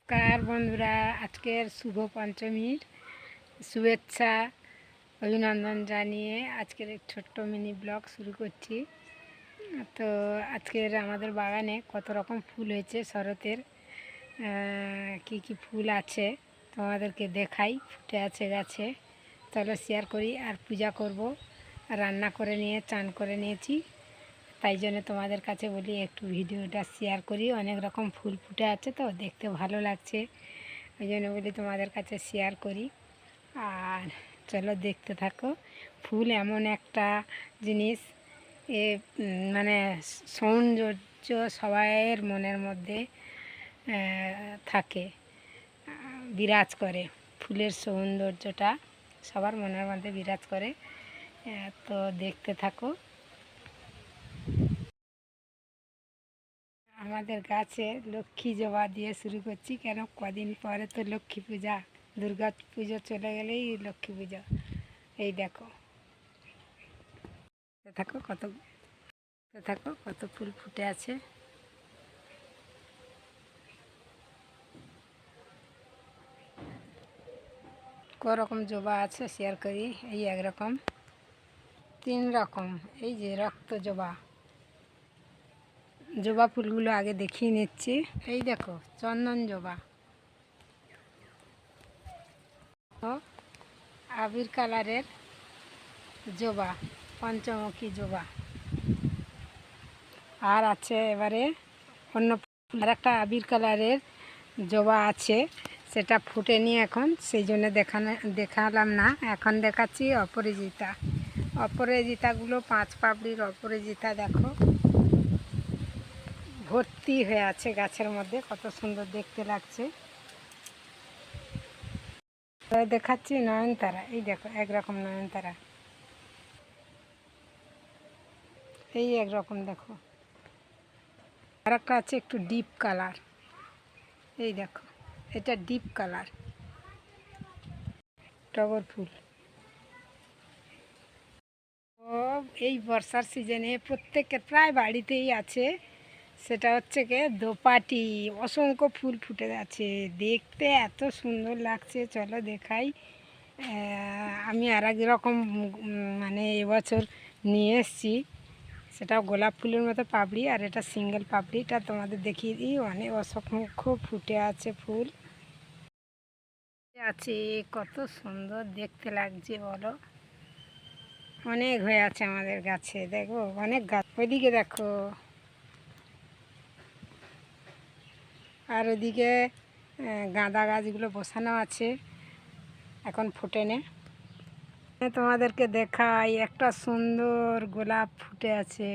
কার বন্ধুরা, আজকের শুভ পঞ্চমীর শুভেচ্ছা অভিনন্দন জানিয়ে আজকের এক ছোট্ট মিনি ব্লগ শুরু করছি। তো আজকের আমাদের বাগানে কত রকম ফুল হয়েছে শরতের, কি কি ফুল আছে তোমাদেরকে দেখাই, ফুটে আছে গাছে। চলো শেয়ার করি। আর পূজা করব, রান্না করে নিয়ে চান করে নিয়েছি, তাই জন্য তোমাদের কাছে বলি একটু ভিডিওটা শেয়ার করি। অনেক রকম ফুল ফুটে আছে তো দেখতে ভালো লাগছে, ওই জন্য বলি তোমাদের কাছে শেয়ার করি। আর চলো দেখতে থাকো। ফুল এমন একটা জিনিস, এ মানে সৌন্দর্য সবাইয়ের মনের মধ্যে থাকে, বিরাজ করে। ফুলের সৌন্দর্যটা সবার মনের মধ্যে বিরাজ করে। তো দেখতে থাকো। আমাদের গাছে লক্ষ্মী জবা দিয়ে শুরু করছি, কেন কদিন পরে তো লক্ষ্মী পূজা, দুর্গা পুজো চলে গেলেই লক্ষ্মী পূজা। এই দেখো, কত ফুল ফুটে আছে। রকম জবা আছে শেয়ার করি। এই একরকম, 3 রকম। এই যে রক্ত জবা, জবা ফুলগুলো আগে দেখিয়ে নিচ্ছি। এই দেখো চন্দন জবা, ও আবির কালারের জবা, পঞ্চমুখী জবা। আর আছে এবারে অন্য আর একটা আবির কালারের জবা আছে, সেটা ফুটেনি এখন, সেই জন্য দেখালাম না। এখন দেখাচ্ছি অপরাজিতা। অপরাজিতাগুলো 5 পাপড়ির অপরাজিতা দেখো, ভর্তি হয়ে আছে গাছের মধ্যে, কত সুন্দর দেখতে লাগছে। দেখাচ্ছি নয়নতারা। এই দেখো একরকম নয়নতারা, এই একরকম দেখো। আর একটা আছে একটু ডিপ কালার, এই দেখো এটা ডিপ কালার টগর ফুল। ও এই বর্ষার সিজনে প্রত্যেকের প্রায় বাড়িতেই আছে, সেটা হচ্ছে কি দোপাটি। অসংখ্য ফুল ফুটে আছে, দেখতে এত সুন্দর লাগছে। চলো দেখাই। আমি আর এক রকম মানে এবছর নিয়ে এসেছি, সেটাও গোলাপ ফুলের মতো পাপড়ি, আর এটা সিঙ্গেল পাপড়িটা তোমাদের দেখিয়ে দিই। অনেক অসংখ্য ফুটে আছে ফুল আছে, কত সুন্দর দেখতে লাগছে বলো। অনেক হয়ে আছে আমাদের গাছে, দেখো অনেক গাছ। ওইদিকে দেখো, আর ওদিকে গাঁদা গাছগুলো বসানো আছে, এখন ফোটেনি। তোমাদেরকে দেখাই, একটা সুন্দর গোলাপ ফুটে আছে,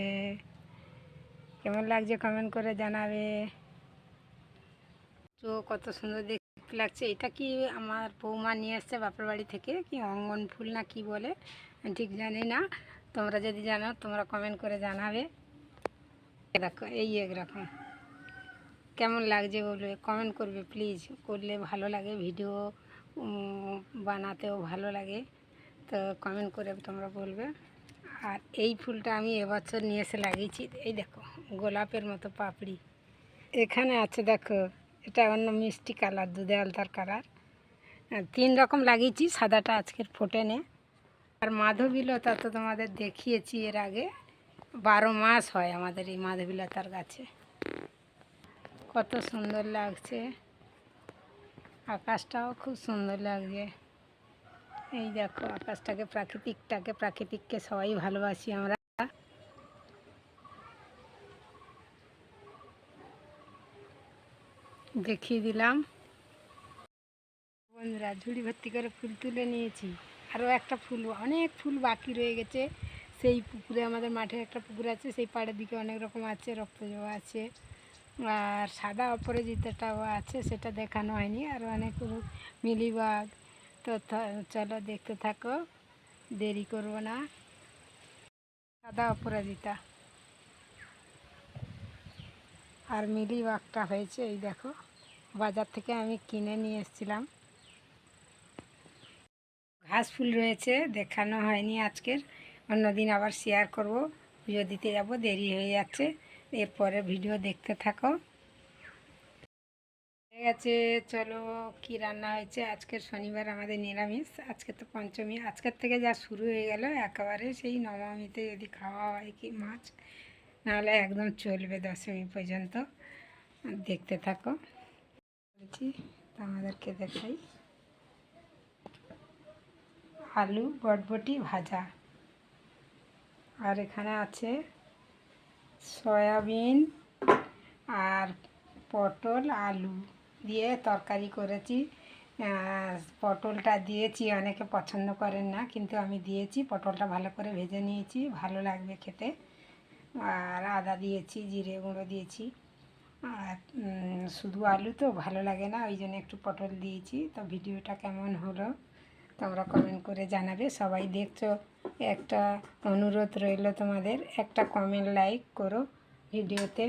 কেমন লাগছে কমেন্ট করে জানাবে। তো কত সুন্দর দেখতে লাগছে। এটা কি আমার বৌমা নিয়ে এসছে বাপের বাড়ি থেকে, কি অঙ্গন ফুল না কি বলে ঠিক জানি না, তোমরা যদি জানো তোমরা কমেন্ট করে জানাবে। দেখো এই একরকম, কেমন লাগছে বলবে, কমেন্ট করবে প্লিজ, করলে ভালো লাগে, ভিডিও বানাতেও ভালো লাগে, তো কমেন্ট করে তোমরা বলবে। আর এই ফুলটা আমি এবছর নিয়ে এসে লাগিয়েছি, এই দেখো গোলাপের মতো পাপড়ি এখানে আছে দেখো। এটা অন্য মিষ্টি কালার, দুধে আলতার কালার। 3 রকম লাগিয়েছি, সাদাটা আজকের ফোটেনি। আর মাধবীলতা তো তোমাদের দেখিয়েছি এর আগে, 12 মাস হয় আমাদের এই মাধবীলতার গাছে, কত সুন্দর লাগছে। আকাশটাও খুব সুন্দর লাগছে। এই দেখো আকাশটাকে, প্রাকৃতিককে সবাই ভালোবাসি আমরা। দেখিয়ে দিলাম বন্ধুরা। ঝুড়ি ভর্তি করে ফুল তুলে নিয়েছি, আরও একটা ফুল, অনেক ফুল বাকি রয়ে গেছে। সেই পুকুরে, আমাদের মাঠে একটা পুকুর আছে, সেই পাড়ের দিকে অনেক রকম আছে, রক্তজবা আছে, আর সাদা অপরাজিতাটাও আছে, সেটা দেখানো হয়নি। আর অনেক মিলিবাগ। তো চলো দেখতে থাকো, দেরি করব না। সাদা অপরাজিতা আর মিলিবাগটা হয়েছে, এই দেখো বাজার থেকে আমি কিনে নিয়ে এসেছিলাম। ঘাস ফুল রয়েছে, দেখানো হয়নি আজকের, অন্যদিন আবার শেয়ার করব। পুজো দিতে যাব, দেরি হয়ে যাচ্ছে, এরপরে ভিডিও দেখতে থাকো। ঠিক আছে, চলো কি রান্না হয়েছে। আজকের শনিবার আমাদের নিরামিষ, আজকে তো পঞ্চমী, আজকের থেকে যা শুরু হয়ে গেল একেবারে সেই নবমীতে যদি খাওয়া হয় কি মাছ, নাহলে একদম চলবে দশমী পর্যন্ত। দেখতে থাকো বলছি, তো আমাদেরকে দেখাই। আলু বটবটি ভাজা, আর এখানে আছে সয়াবিন আর পটল আলু দিয়ে তরকারি করেছি। পটলটা দিয়েছি, অনেকে পছন্দ করেন না কিন্তু আমি দিয়েছি। পটলটা ভালো করে ভেজে নিয়েছি, ভালো লাগবে খেতে। আর আদা দিয়েছি, জিরে গুঁড়ো দিয়েছি। আর শুধু আলু তো ভালো লাগে না, ওই জন্য একটু পটল দিয়েছি। তো ভিডিওটা কেমন হলো তোমরা কমেন্ট করে জানাবে। সবাই দেখছো, একটা অনুরোধ রইল তোমাদের, একটা কমেন্ট লাইক করো ভিডিওতে।